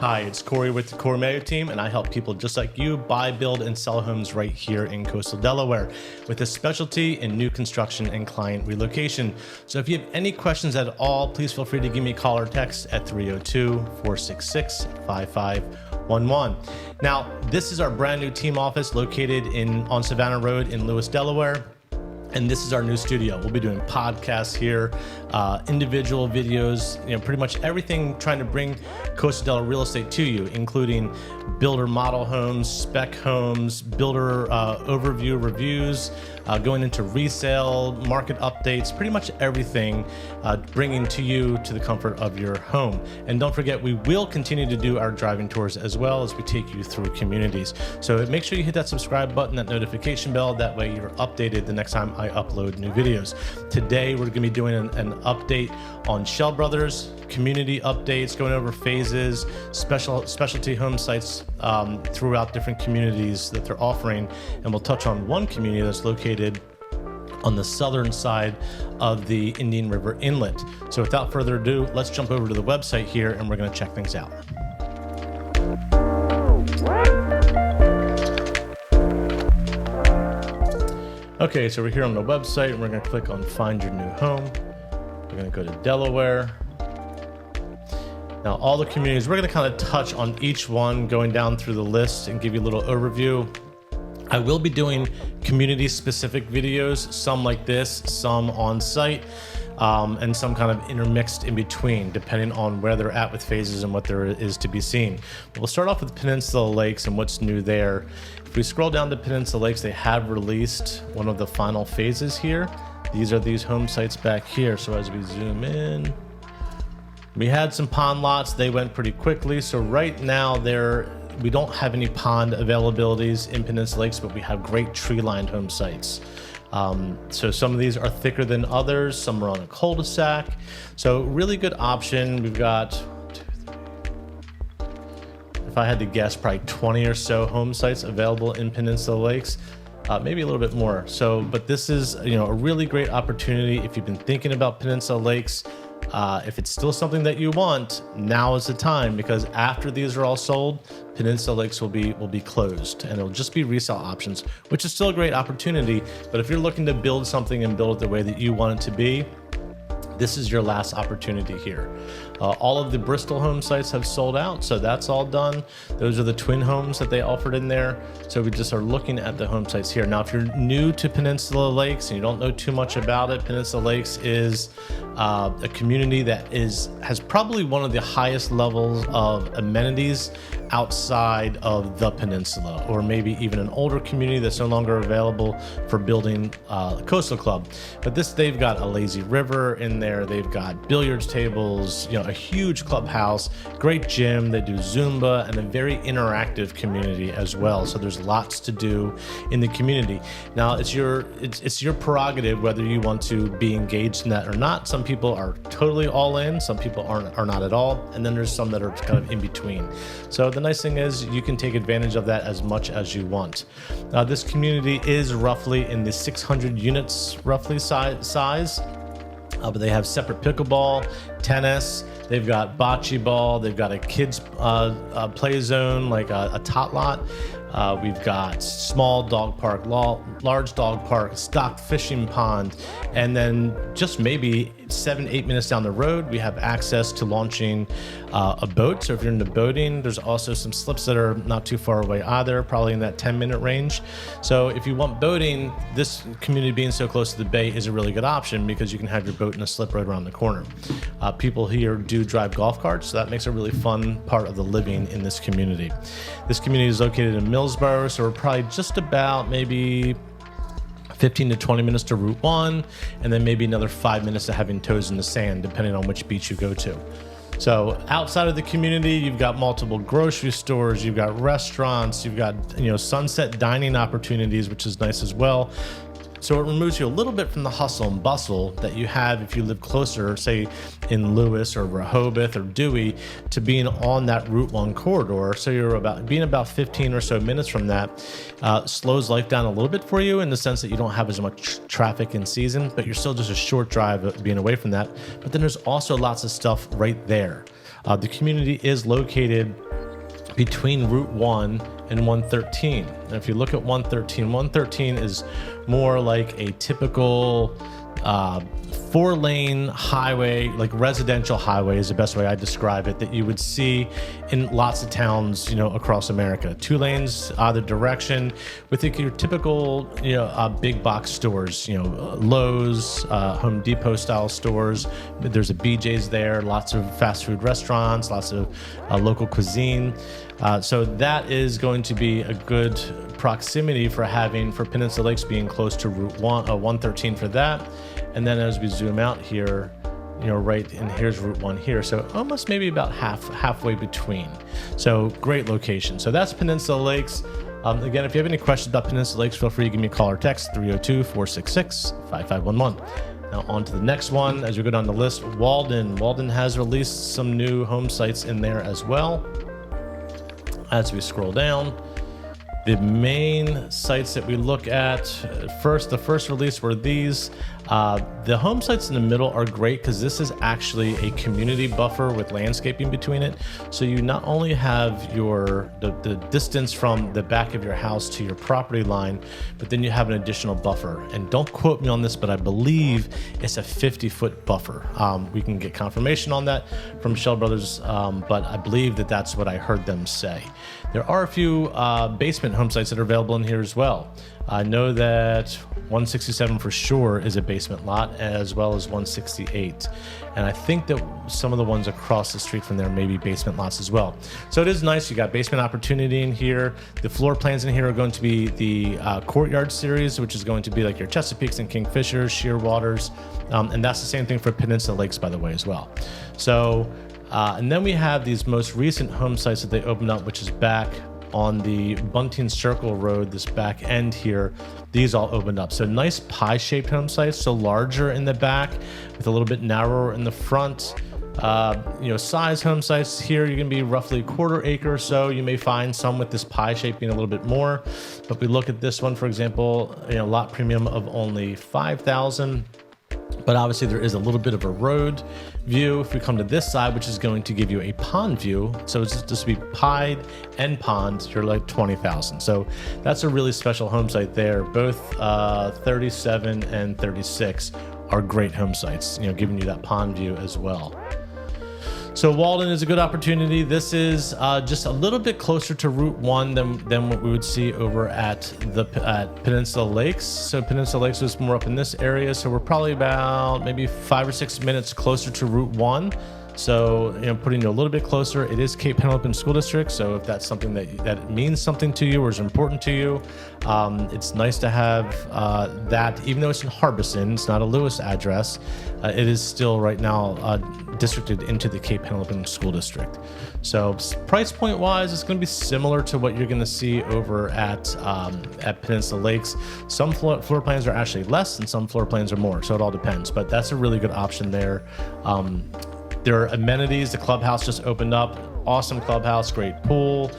Hi, it's Cory with the Cory Mayo team, and I help people just like you buy, build, and sell homes right here in Coastal Delaware with a specialty in new construction and client relocation. So if you have any questions at all, please feel free to give me a call or text at 302-466-5511. Now, this is our brand new team office located on Savannah Road in Lewes, Delaware. And this is our new studio. We'll be doing podcasts here, individual videos, pretty much everything trying to bring Coastal Delaware real estate to you, including builder model homes, spec homes, builder overview reviews, going into resale, market updates, pretty much everything bringing to you to the comfort of your home. And don't forget, we will continue to do our driving tours as well as we take you through communities. So make sure you hit that subscribe button, that notification bell. That way you're updated the next time I upload new videos. Today, we're going to be doing an update on Schell Brothers, community updates, going over phases, specialty home sites throughout different communities that they're offering. And we'll touch on one community that's located on the southern side of the Indian River Inlet. So without further ado, let's jump over to the website here and we're going to check things out. Okay, so we're here on the website and we're going to click on Find Your New Home. We're going to go to Delaware. Now, all the communities, we're going to kind of touch on each one, going down through the list and give you a little overview. I will be doing community-specific videos, some like this, some on-site, and some kind of intermixed in between, depending on where they're at with phases and what there is to be seen. But we'll start off with Peninsula Lakes and what's new there. If we scroll down to Peninsula Lakes, they have released one of the final phases here. These are these home sites back here. So as we zoom in, we had some pond lots. They went pretty quickly. So right now we don't have any pond availabilities in Peninsula Lakes, but we have great tree-lined home sites. So some of these are thicker than others. Some are on a cul-de-sac. So really good option. We've got, if I had to guess, probably 20 or so home sites available in Peninsula Lakes. Maybe a little bit more. So, but this is, a really great opportunity if you've been thinking about Peninsula Lakes. If it's still something that you want, now is the time, because after these are all sold, Peninsula Lakes will be closed and it'll just be resale options, which is still a great opportunity. But if you're looking to build something and build it the way that you want it to be, this is your last opportunity here. All of the Bristol home sites have sold out, so that's all done. Those are the twin homes that they offered in there. So we just are looking at the home sites here. Now, if you're new to Peninsula Lakes and you don't know too much about it, Peninsula Lakes is a community that has probably one of the highest levels of amenities outside of the peninsula, or maybe even an older community that's no longer available for building a coastal club. But they've got a lazy river in there. They've got billiards tables, a huge clubhouse, great gym. They do Zumba, and a very interactive community as well. So there's lots to do in the community. Now it's your prerogative whether you want to be engaged in that or not. Some people are totally all in. Some people are not at all. And then there's some that are kind of in between. So the nice thing is you can take advantage of that as much as you want. This community is roughly in the 600 units roughly size. But they have separate pickleball, tennis, they've got bocce ball, they've got a kids play zone, like a tot lot. We've got small dog park, large dog park, stocked fishing pond, and then just maybe 7-8 minutes down the road, we have access to launching a boat. So if you're into boating, there's also some slips that are not too far away either, probably in that 10-minute range. So if you want boating, this community being so close to the bay is a really good option because you can have your boat in a slip right around the corner. People here do drive golf carts, so that makes a really fun part of the living in this community. This community is located in Millsboro, so we're probably just about maybe 15 to 20 minutes to Route 1, and then maybe another 5 minutes to having toes in the sand, depending on which beach you go to. So outside of the community, you've got multiple grocery stores, you've got restaurants, you've got sunset dining opportunities, which is nice as well. So it removes you a little bit from the hustle and bustle that you have if you live closer, say in Lewes or Rehoboth or Dewey, to being on that Route 1 corridor. So you're being about 15 or so minutes from that. Slows life down a little bit for you in the sense that you don't have as much traffic in season, but you're still just a short drive of being away from that. But then there's also lots of stuff right there. The community is located between Route 1 and 113. And if you look at 113 is more like a typical 4-lane highway, like residential highway is the best way I describe it, that you would see in lots of towns, across America. 2 lanes either direction with your typical, big box stores, Lowe's, Home Depot style stores. There's a BJ's there, lots of fast food restaurants, lots of local cuisine. So that is going to be a good proximity for Peninsula Lakes being close to Route 113 for that. And then as we zoom out here, right, and here's Route 1 here. So almost maybe about halfway between. So great location. So that's Peninsula Lakes. Again, if you have any questions about Peninsula Lakes, feel free to give me a call or text 302-466-5511. Now on to the next one. As we go down the list, Walden. Walden has released some new home sites in there as well. As we scroll down, the main sites that we look at the first release were these. The home sites in the middle are great because this is actually a community buffer with landscaping between it. So you not only have the distance from the back of your house to your property line, but then you have an additional buffer. And don't quote me on this, but I believe it's a 50-foot buffer. We can get confirmation on that from Schell Brothers, but I believe that that's what I heard them say. There are a few basement home sites that are available in here as well. I know that 167 for sure is a basement lot, as well as 168. And I think that some of the ones across the street from there may be basement lots as well. So it is nice. You got basement opportunity in here. The floor plans in here are going to be the Courtyard series, which is going to be like your Chesapeakes and Kingfishers, Shearwaters. And that's the same thing for Peninsula Lakes, by the way, as well. So, and then we have these most recent home sites that they opened up, which is back on the Bunting Circle Road, this back end here. These all opened up. So nice pie-shaped home sites, so larger in the back with a little bit narrower in the front. Size home sites here, you're gonna be roughly a 1/4 acre or so. You may find some with this pie shape being a little bit more. But we look at this one, for example, lot premium of only $5,000. But obviously there is a little bit of a road view. If we come to this side, which is going to give you a pond view, so it's just to be pied and pond, you're like $20,000. So that's a really special home site there. Both 37 and 36 are great home sites, giving you that pond view as well. So Walden is a good opportunity. This is just a little bit closer to Route 1 than what we would see over at Peninsula Lakes. So Peninsula Lakes was more up in this area. So we're probably about maybe 5 or 6 minutes closer to Route 1. So, putting you a little bit closer. It is Cape Henlopen School District. So if that's something that means something to you or is important to you, it's nice to have that, even though it's in Harbison, it's not a Lewes address. It is still right now districted into the Cape Henlopen School District. So price point wise, it's going to be similar to what you're going to see over at Peninsula Lakes. Some floor plans are actually less and some floor plans are more. So it all depends, but that's a really good option there. There are amenities. The clubhouse just opened up. Awesome clubhouse, great pool.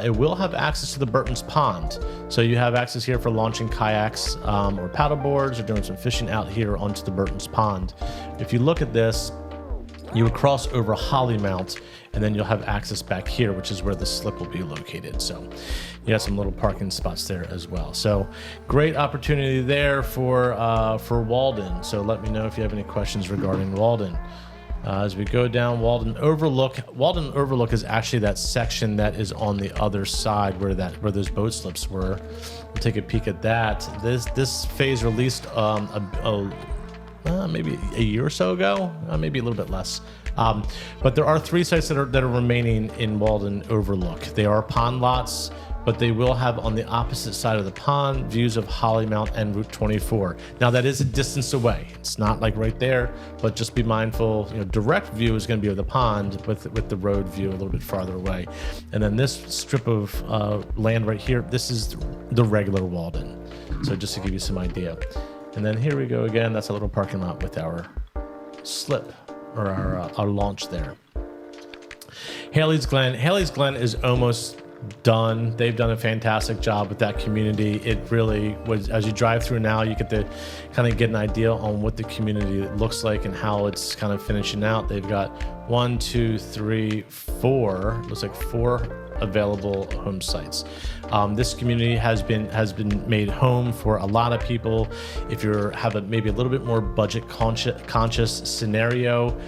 It will have access to the Burton's Pond. So you have access here for launching kayaks or paddle boards or doing some fishing out here onto the Burton's Pond. If you look at this, you would cross over Hollymount and then you'll have access back here, which is where the slip will be located. So you have some little parking spots there as well. So great opportunity there for Walden. So let me know if you have any questions regarding Walden. As we go down Walden Overlook is actually that section that is on the other side where those boat slips were. We'll take a peek at that. This phase released maybe a year or so ago, maybe a little bit less. But there are 3 sites that are remaining in Walden Overlook. They are pond lots, but they will have on the opposite side of the pond views of Hollymount and Route 24. Now that is a distance away. It's not like right there, but just be mindful, direct view is going to be of the pond with the road view a little bit farther away. And then this strip of land right here, this is the regular Walden. So just to give you some idea. And then here we go again. That's a little parking lot with our slip or our launch there. Hailey's Glen. Hailey's Glen is almost done. They've done a fantastic job with that community. It really was, as you drive through now, you get to kind of get an idea on what the community looks like and how it's kind of finishing out. They've got 1, 2, 3, 4. Looks like 4 available home sites. This community has been made home for a lot of people. If you have maybe a little bit more budget conscious scenario,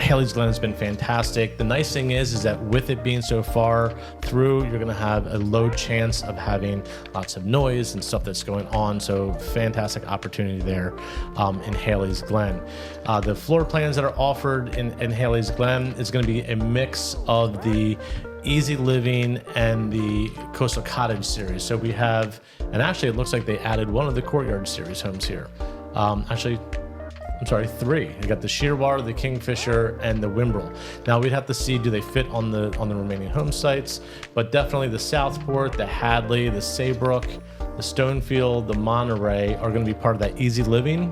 Hailey's Glen has been fantastic. The nice thing is that with it being so far through, you're going to have a low chance of having lots of noise and stuff that's going on. So fantastic opportunity there in Hailey's Glen. The floor plans that are offered in Hailey's Glen is going to be a mix of the Easy Living and the Coastal Cottage series. So we have, and actually it looks like they added one of the Courtyard series homes here. I'm sorry, 3. You got the Shearwater, the Kingfisher, and the Wimbrel. Now we'd have to see, do they fit on the remaining home sites? But definitely the Southport, the Hadley, the Saybrook, the Stonefield, the Monterey are going to be part of that Easy Living,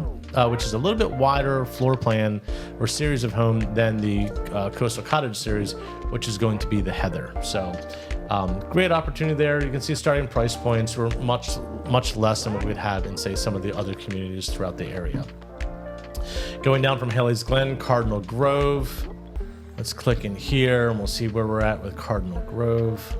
which is a little bit wider floor plan or series of home than the Coastal Cottage series, which is going to be the Heather. So great opportunity there. You can see starting price points were much less than what we'd have in, say, some of the other communities throughout the area. Going down from Hailey's Glen, Cardinal Grove. Let's click in here and we'll see where we're at with Cardinal Grove.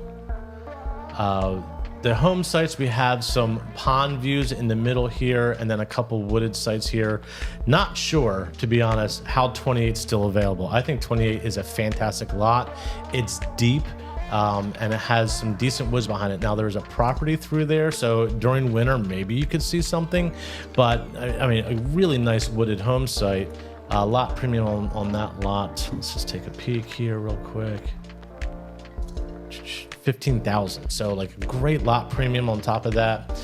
The home sites, we have some pond views in the middle here and then a couple wooded sites here. Not sure, to be honest, how 28 is still available. I think 28 is a fantastic lot. It's deep. And it has some decent woods behind it. Now there's a property through there, so during winter maybe you could see something, but I mean a really nice wooded home site. Lot premium on that lot. Let's just take a peek here real quick. 15,000, so like a great lot premium on top of that.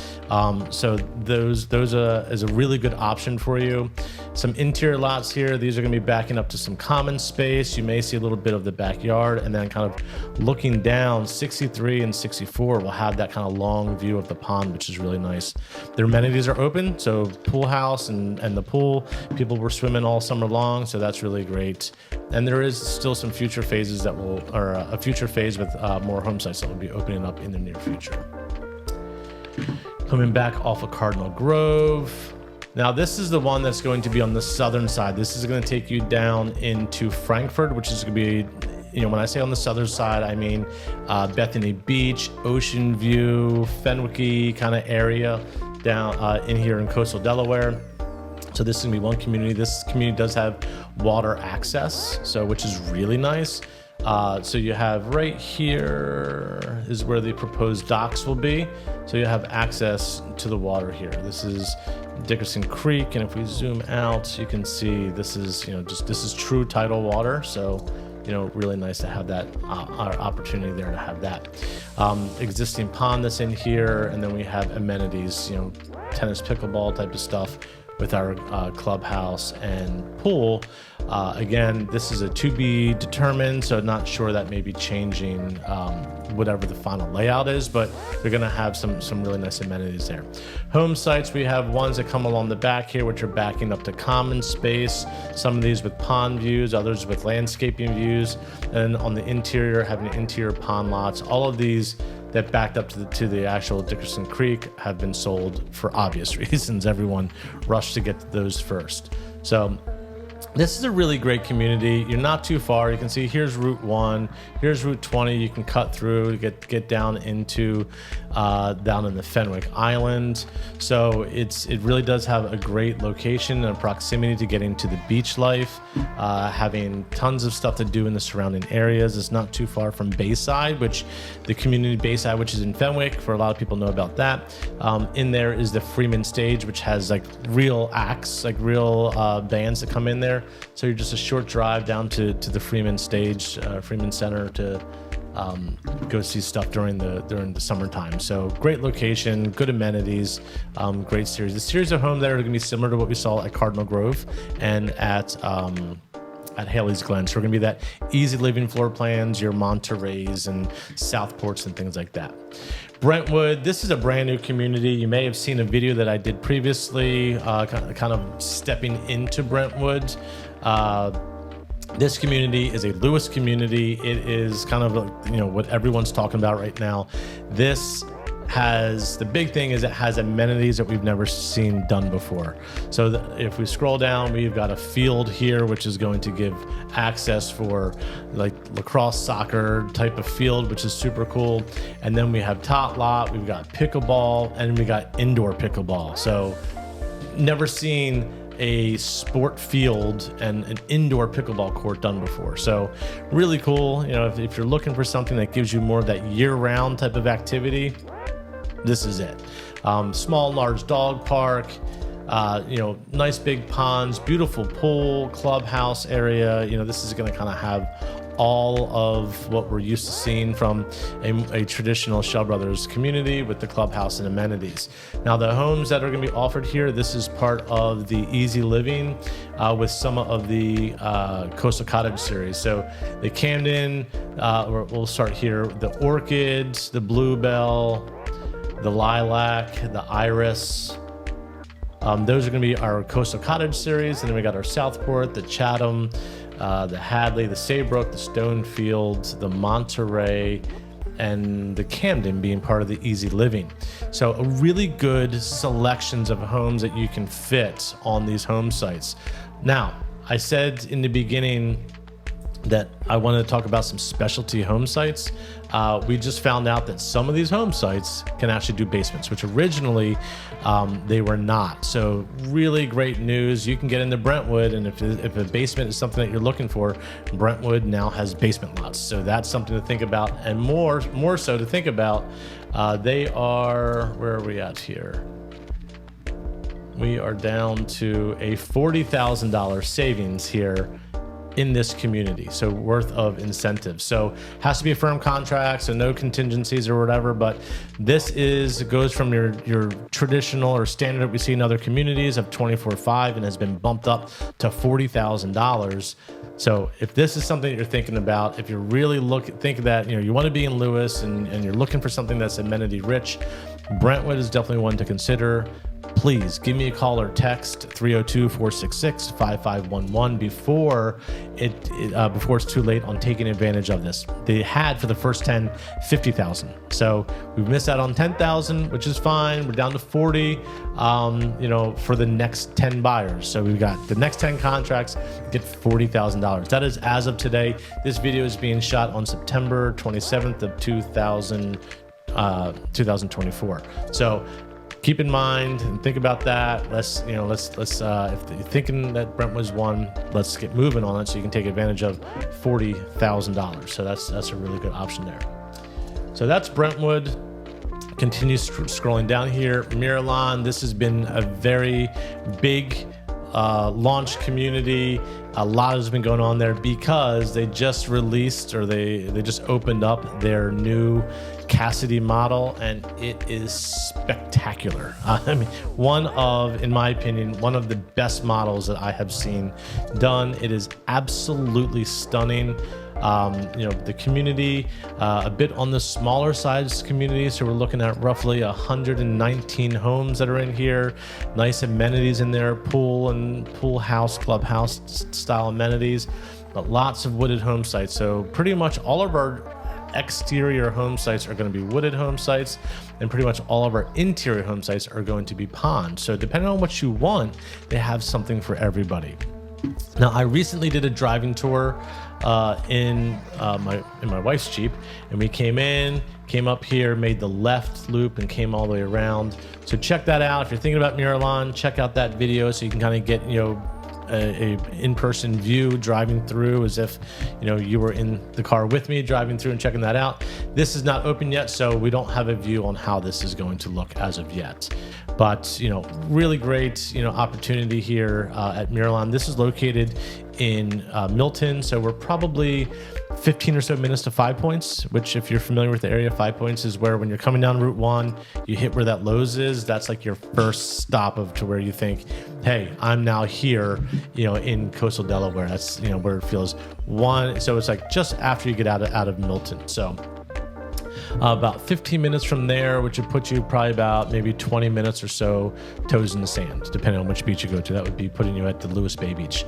So those is a really good option for you. Some interior lots here. These are going to be backing up to some common space. You may see a little bit of the backyard, and then kind of looking down, 63 and 64 will have that kind of long view of the pond, which is really nice. Their amenities are open, so pool house and the pool. People were swimming all summer long, so that's really great. And there is still some future phases that will, or a future phase with more home sites that will be opening up in the near future. Coming back off of Cardinal Grove. Now this is the one that's going to be on the southern side. This is going to take you down into Frankfort, which is going to be, when I say on the southern side, I mean Bethany Beach, Ocean View, Fenwicky kind of area down in here in Coastal Delaware. So this is going to be one community. This community does have water access, so which is really nice. So you have right here is where the proposed docks will be. So you have access to the water here. This is Dickerson Creek, and if we zoom out, you can see this is, this is true tidal water. So, really nice to have that our opportunity there to have that existing pond that's in here, and then we have amenities, tennis, pickleball type of stuff with our clubhouse and pool. Again, this is a to be determined, so not sure that may be changing whatever the final layout is, but they're gonna have some really nice amenities there. Home sites, we have ones that come along the back here, which are backing up to common space. Some of these with pond views, others with landscaping views. And on the interior, having interior pond lots. All of these that backed up to the actual Dickerson Creek have been sold for obvious reasons. Everyone rushed to get to those first. So this is a really great community. You're not too far. You can see here's Route 1, here's Route 20. You can cut through to get down into down in the Fenwick Island. So it really does have a great location and proximity to getting to the beach life, having tons of stuff to do in the surrounding areas. It's not too far from Bayside, which the community Bayside, which is in Fenwick, for a lot of people know about that. In there is the Freeman Stage, which has like real acts, like real bands that come in there. So you're just a short drive down to the Freeman Stage, Freeman Center to go see stuff during the summertime. So great location, good amenities, great series. The series of homes that are going to be similar to what we saw at Cardinal Grove and at Hailey's Glen. So we're going to be that easy living floor plans, your Monterey's and Southports and things like that. Brentwood, this is a brand new community. You may have seen a video that I did previously, kind of stepping into Brentwood. This community is a Lewes community. It is kind of what everyone's talking about right now. This the big thing is it has amenities that we've never seen done before. So if we scroll down, we've got a field here, which is going to give access for like lacrosse, soccer type of field, which is super cool. And then we have tot lot, we've got pickleball, and we got indoor pickleball. So never seen a sport field and an indoor pickleball court done before. So really cool. You know, if you're looking for something that gives you more of that year-round type of activity, this is it. Small, large dog park, you know, nice big ponds, beautiful pool, clubhouse area. You know, this is going to kind of have all of what we're used to seeing from a traditional Schell Brothers community with the clubhouse and amenities. Now, the homes that are going to be offered here, this is part of the Easy Living with some of the Coastal Cottage series. So the Camden, we'll start here, the Orchids, the Bluebell, the Lilac, the Iris. Those are going to be our Coastal Cottage series. And then we got our Southport, the Chatham, the Hadley, the Saybrook, the Stonefield, the Monterey, and the Camden being part of the Easy Living. So a really good selections of homes that you can fit on these home sites. Now, I said in the beginning that I wanted to talk about some specialty home sites. We just found out that some of these home sites can actually do basements, which originally they were not. So really great news. You can get into Brentwood, and if a basement is something that you're looking for, Brentwood now has basement lots. So that's something to think about, and more so to think about. They are, where are we at here? We are down to a $40,000 savings here in this community, so worth of incentives. So has to be a firm contract, so no contingencies or whatever, but this goes from your traditional or standard that we see in other communities of $24,500 and has been bumped up to $40,000. So if this is something that you're thinking about, if you're really think that, you know, you want to be in Lewes and you're looking for something that's amenity rich, Brentwood is definitely one to consider. Please give me a call or text 302-466-5511 before it's too late on taking advantage of this. They had for the first 10, $50,000. So we've missed out on $10,000, which is fine. We're down to $40,000, you know, for the next 10 buyers. So we've got the next 10 contracts get $40,000. That is as of today. This video is being shot on September 27th of 2024. So keep in mind and think about that. Let's if you're thinking that Brentwood's one, let's get moving on it so you can take advantage of $40,000. So that's a really good option there. So that's Brentwood. Continue scrolling down here. Miralon, this has been a very big launch community. A lot has been going on there because they just released, or they just opened up their new Cassidy model, and it is spectacular. I mean, in my opinion, one of the best models that I have seen done. It is absolutely stunning. The community, a bit on the smaller size community. So we're looking at roughly 119 homes that are in here. Nice amenities in there, pool house, clubhouse style amenities, but lots of wooded home sites. So pretty much all of our exterior home sites are going to be wooded home sites, and pretty much all of our interior home sites are going to be ponds. So depending on what you want, they have something for everybody. Now, I recently did a driving tour in my wife's Jeep, and we came up here, made the left loop, and came all the way around. So check that out. If you're thinking about Miralon, check out that video so you can kind of get, a in-person view driving through, as if you were in the car with me driving through and checking that out. This is not open yet, so we don't have a view on how this is going to look as of yet. But really great opportunity here at Miralon. This is located in Milton, so we're probably 15 or so minutes to 5 Points, which, if you're familiar with the area, 5 Points is where, when you're coming down Route 1, you hit where that Lowe's is. That's like your first stop to where you think, hey, I'm now here, in Coastal Delaware. That's, where it feels one. So it's like just after you get out of Milton. So About 15 minutes from there, which would put you probably about maybe 20 minutes or so toes in the sand, depending on which beach you go to. That would be putting you at the Lewes Bay Beach.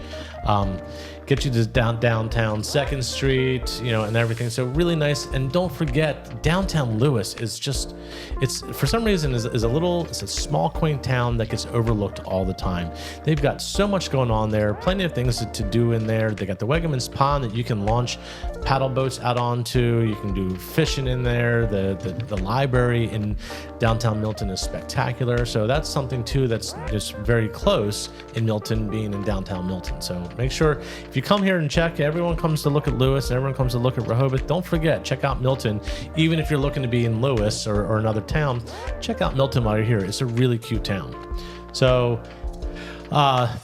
Get you to downtown 2nd Street, and everything. So really nice. And don't forget, downtown Lewes is just, it's for some reason is it's a small, quaint town that gets overlooked all the time. They've got so much going on there, plenty of things to do in there. They got the Wegmans Pond that you can launch paddle boats out onto. You can do fishing in there. The library in downtown Milton is spectacular. So that's something too that's just very close in Milton, being in downtown Milton. So make sure if you come here and check, everyone comes to look at Lewes and everyone comes to look at Rehoboth. Don't forget, check out Milton. Even if you're looking to be in Lewes or another town, check out Milton while you're here. It's a really cute town. So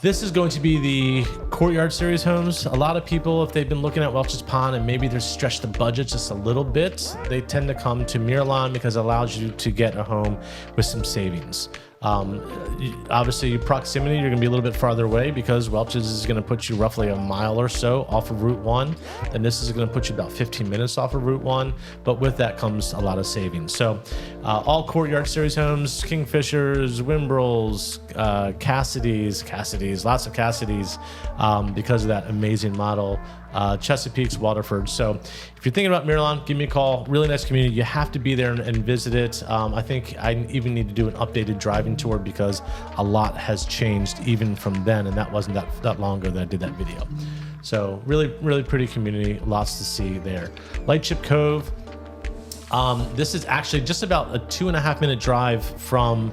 this is going to be the Courtyard Series homes. A lot of people, if they've been looking at Welch's Pond and maybe they're stretched the budget just a little bit, they tend to come to Miralon because it allows you to get a home with some savings. Obviously, your proximity, you're going to be a little bit farther away because Welch's is going to put you roughly a mile or so off of Route 1, and this is going to put you about 15 minutes off of Route 1, but with that comes a lot of savings. So all Courtyard Series homes, Kingfishers, Wimbrels, Cassidys, lots of Cassidys because of that amazing model. Chesapeake's, Waterford. So if you're thinking about Miralon, give me a call. Really nice community. You have to be there and visit it. I think I even need to do an updated driving tour because a lot has changed even from then, and that wasn't that long ago that I did that video. So really, really pretty community. Lots to see there. Lightship Cove. This is actually just about a 2.5 minute drive from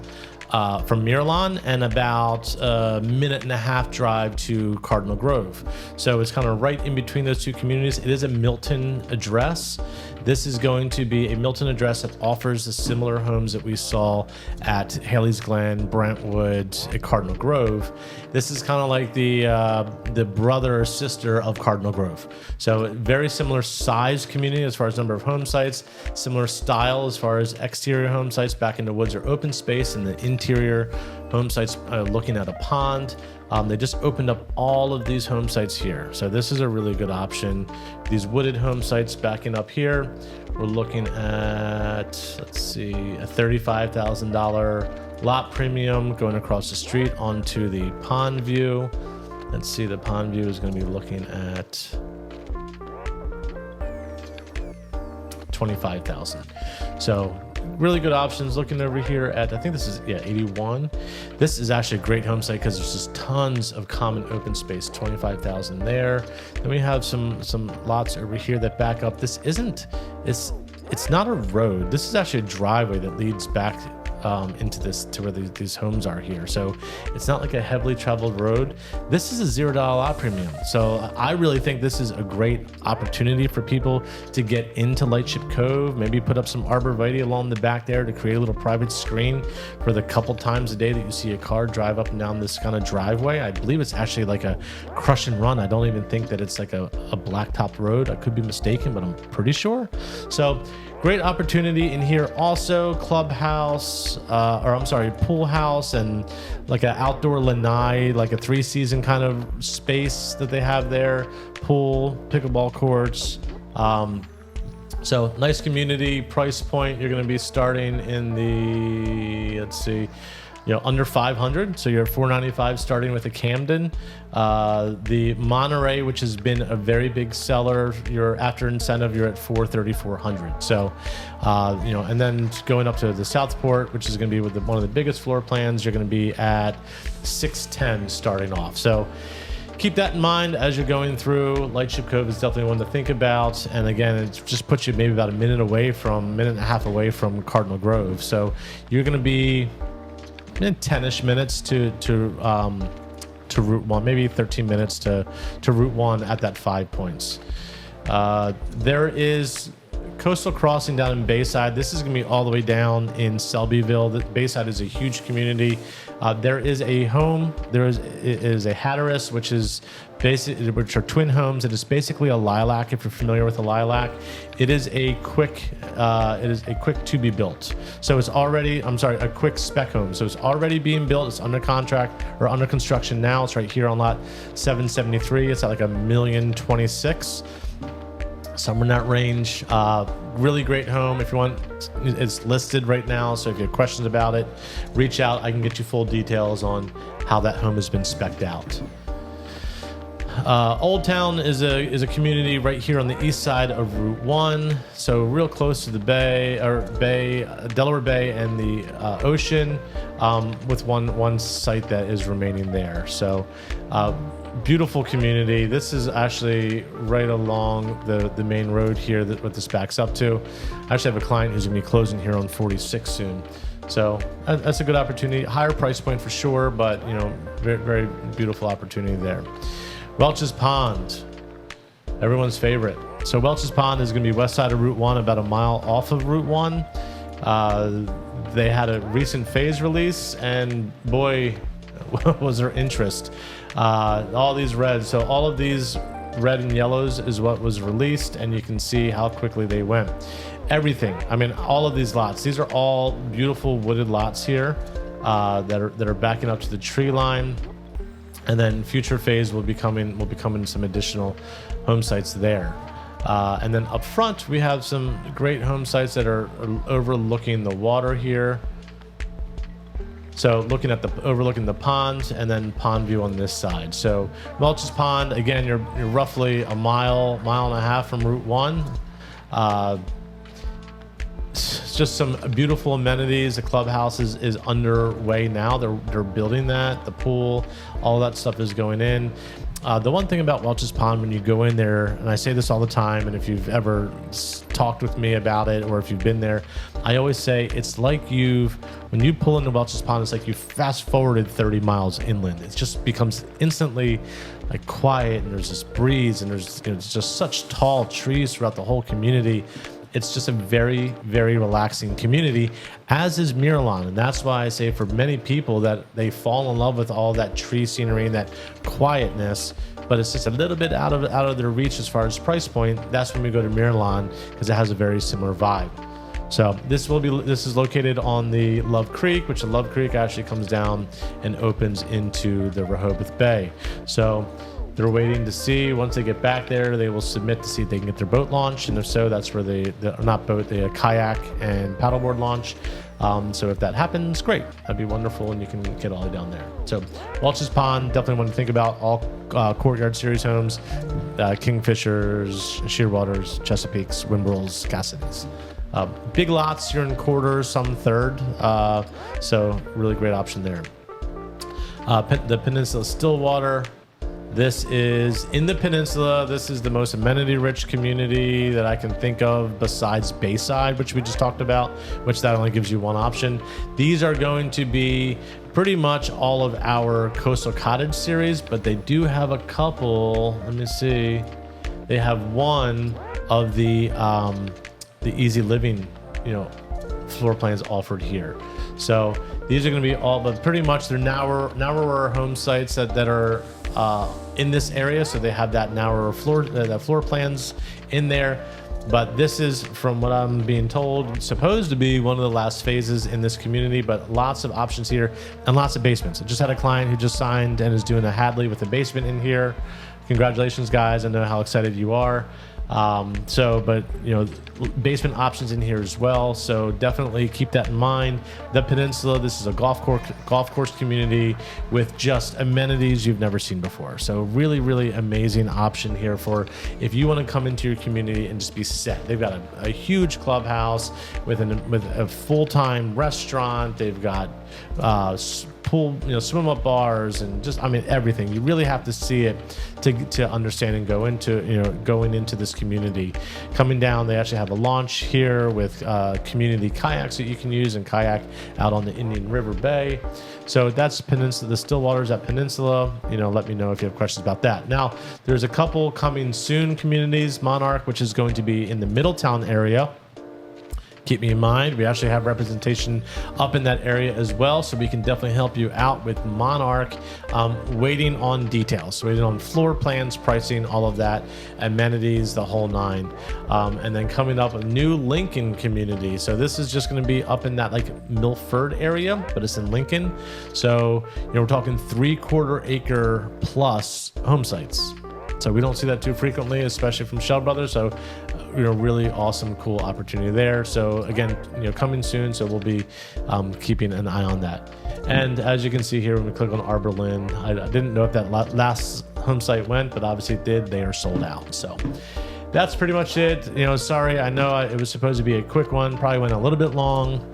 Miralon and about a 1.5 minute drive to Cardinal Grove. So it's kind of right in between those two communities. It is a Milton address. This is going to be a Milton address that offers the similar homes that we saw at Hailey's Glen, Brentwood, at Cardinal Grove. This is kind of like the brother or sister of Cardinal Grove. So very similar size community as far as number of home sites, similar style as far as exterior home sites back in the woods or open space, and the interior home sites looking at a pond. They just opened up all of these home sites here. So this is a really good option. These wooded home sites backing up here, we're looking at, let's see, a $35,000 lot premium going across the street onto the pond view. Let's see, the pond view is going to be looking at $25,000. So really good options. Looking over here at, I think this is 81. This is actually a great home site because there's just tons of common open space. 25,000 there. Then we have some lots over here that back up. This isn't, it's not a road. This is actually a driveway that leads back into this to where these homes are here. So it's not like a heavily traveled road. This is a $0 lot premium. So I really think this is a great opportunity for people to get into Lightship Cove, maybe put up some arborvitae along the back there to create a little private screen for the couple times a day that you see a car drive up and down this kind of driveway. I believe it's actually like a crush and run. I don't even think that it's like a blacktop road. I could be mistaken, but I'm pretty sure. So great opportunity in here. Also clubhouse, pool house, and like an outdoor lanai, like a 3-season kind of space that they have there. Pool, pickleball courts. So nice community. Price point, you're going to be starting in the, let's see, under 500. So you're at 495 starting with a Camden. The Monterey, which has been a very big seller, you're after incentive, you're at 400. So, and then going up to the Southport, which is going to be with one of the biggest floor plans, you're going to be at 610 starting off. So keep that in mind as you're going through. Lightship Cove is definitely one to think about. And again, it just puts you maybe about a minute and a half away from Cardinal Grove. So you're going to be in 10-ish minutes to Route 1, maybe 13 minutes to Route 1 at that 5 points. There is Coastal Crossing down in Bayside. This is going to be all the way down in Selbyville. Bayside is a huge community. There is a home. There is a Hatteras, which are twin homes. It is basically a lilac. If you're familiar with a lilac, it is a quick to be built. So it's already, a quick spec home. So it's already being built. It's under contract or under construction now. It's right here on lot 773. It's at like $1,026,000. somewhere in that range. Really great home. If you want, it's listed right now. So if you have questions about it, reach out. I can get you full details on how that home has been spec'd out. Old Town is a community right here on the east side of Route 1, so real close to the Delaware Bay and the ocean, with one site that is remaining there. So beautiful community. This is actually right along the main road here that what this backs up to. I actually have a client who's going to be closing here on 46 soon. So that's a good opportunity. Higher price point for sure, but very, very beautiful opportunity there. Welch's Pond, everyone's favorite. So Welch's Pond is going to be west side of Route 1, about a mile off of Route 1. They had a recent phase release, and boy, was there interest. All these reds, so all of these red and yellows is what was released, and you can see how quickly they went. Everything, I mean, all of these lots, these are all beautiful wooded lots here that are backing up to the tree line. And then future phase will be coming some additional home sites there. And then up front, we have some great home sites that are overlooking the water here. So overlooking the pond, and then pond view on this side. So Welch's Pond, again, you're roughly a mile and a half from Route 1. Just some beautiful amenities. The clubhouse is underway now. They're building that. The pool, all that stuff is going in. The one thing about Welch's Pond, when you go in there, and I say this all the time, and if you've ever talked with me about it, or if you've been there, I always say it's like when you pull into Welch's Pond, it's like you fast forwarded 30 miles inland. It just becomes instantly like quiet, and there's this breeze, and there's just such tall trees throughout the whole community. It's just a very, very relaxing community, as is Miralon. And that's why I say for many people that they fall in love with all that tree scenery and that quietness, but it's just a little bit out of their reach as far as price point. That's when we go to Miralon, because it has a very similar vibe. So this is located on the Love Creek, which the Love Creek actually comes down and opens into the Rehoboth Bay. So they're waiting to see, once they get back there, they will submit to see if they can get their boat launched. And if so, that's where the kayak and paddleboard launch. So if that happens, great. That'd be wonderful, and you can get all the way down there. So Welch's Pond, definitely want to think about all Courtyard Series homes, Kingfishers, Shearwaters, Chesapeakes, Wimbrels, Cassidys. Big lots, you're in quarters, some third. So really great option there. The Peninsula Stillwater. This is in the Peninsula. This is the most amenity-rich community that I can think of besides Bayside, which we just talked about, which that only gives you one option. These are going to be pretty much all of our Coastal Cottage series, but they do have a couple. Let me see. They have one of the Easy Living, floor plans offered here. So these are going to be all, but pretty much they're narrower home sites that are in this area, so they have that narrower floor plans in there. But this is, from what I'm being told, supposed to be one of the last phases in this community, but lots of options here and lots of basements. I just had a client who just signed and is doing a Hadley with a basement in here. Congratulations, guys. I know how excited you are. But basement options in here as well. So definitely keep that in mind. The Peninsula, this is a golf course community with just amenities you've never seen before. So really, really amazing option here for if you want to come into your community and just be set. They've got a huge clubhouse with a full-time restaurant. They've got pool, swim up bars, and just, everything. You really have to see it to understand and going into this community. Coming down, they actually have a launch here with community kayaks that you can use and kayak out on the Indian River Bay. So that's Peninsula, the Stillwaters at Peninsula. Let me know if you have questions about that. Now, there's a couple coming soon communities. Monarch, which is going to be in the Middletown area. Keep me in mind, we actually have representation up in that area as well, so we can definitely help you out with Monarch. Waiting on details, waiting on floor plans, pricing, all of that, amenities, the whole nine. And then coming up, a new Lincoln community. So this is just going to be up in that Milford area, but it's in Lincoln. So we're talking 3/4 acre plus home sites. So we don't see that too frequently, especially from Schell Brothers. So, really awesome, cool opportunity there. So again, coming soon. So we'll be keeping an eye on that. And as you can see here, when we click on Arborland, I didn't know if that last home site went, but obviously it did. They are sold out. So that's pretty much it. Sorry, I know it was supposed to be a quick one. Probably went a little bit long.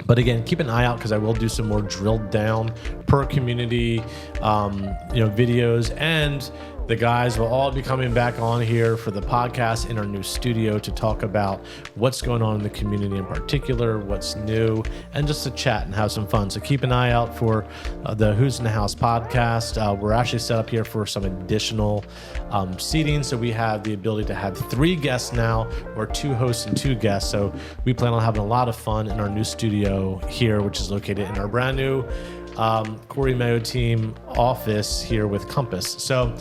But again, keep an eye out because I will do some more drilled down per community, videos, and the guys will all be coming back on here for the podcast in our new studio to talk about what's going on in the community in particular, what's new, and just to chat and have some fun. So keep an eye out for the Who's in the House podcast. We're actually set up here for some additional seating. So we have the ability to have 3 guests now, or 2 hosts and 2 guests. So we plan on having a lot of fun in our new studio here, which is located in our brand new Cory Mayo team office here with Compass. So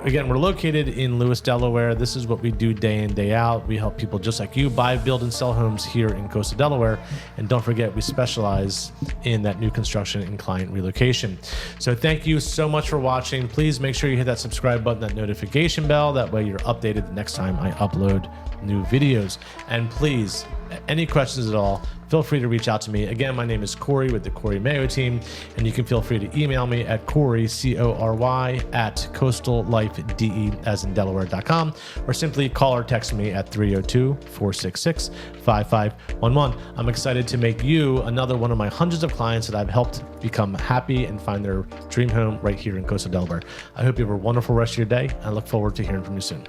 again, we're located in Lewes, Delaware. This is what we do day in, day out. We help people just like you buy, build, and sell homes here in Coastal Delaware. And don't forget, we specialize in that new construction and client relocation. So thank you so much for watching. Please make sure you hit that subscribe button, that notification bell. That way you're updated the next time I upload new videos. And please, any questions at all, feel free to reach out to me. Again, my name is Cory with the Cory Mayo team, and you can feel free to email me at Cory, Cory, at coastallifede, as in Delaware.com, or simply call or text me at 302-466-5511. I'm excited to make you another one of my hundreds of clients that I've helped become happy and find their dream home right here in Coastal Delaware. I hope you have a wonderful rest of your day. I look forward to hearing from you soon.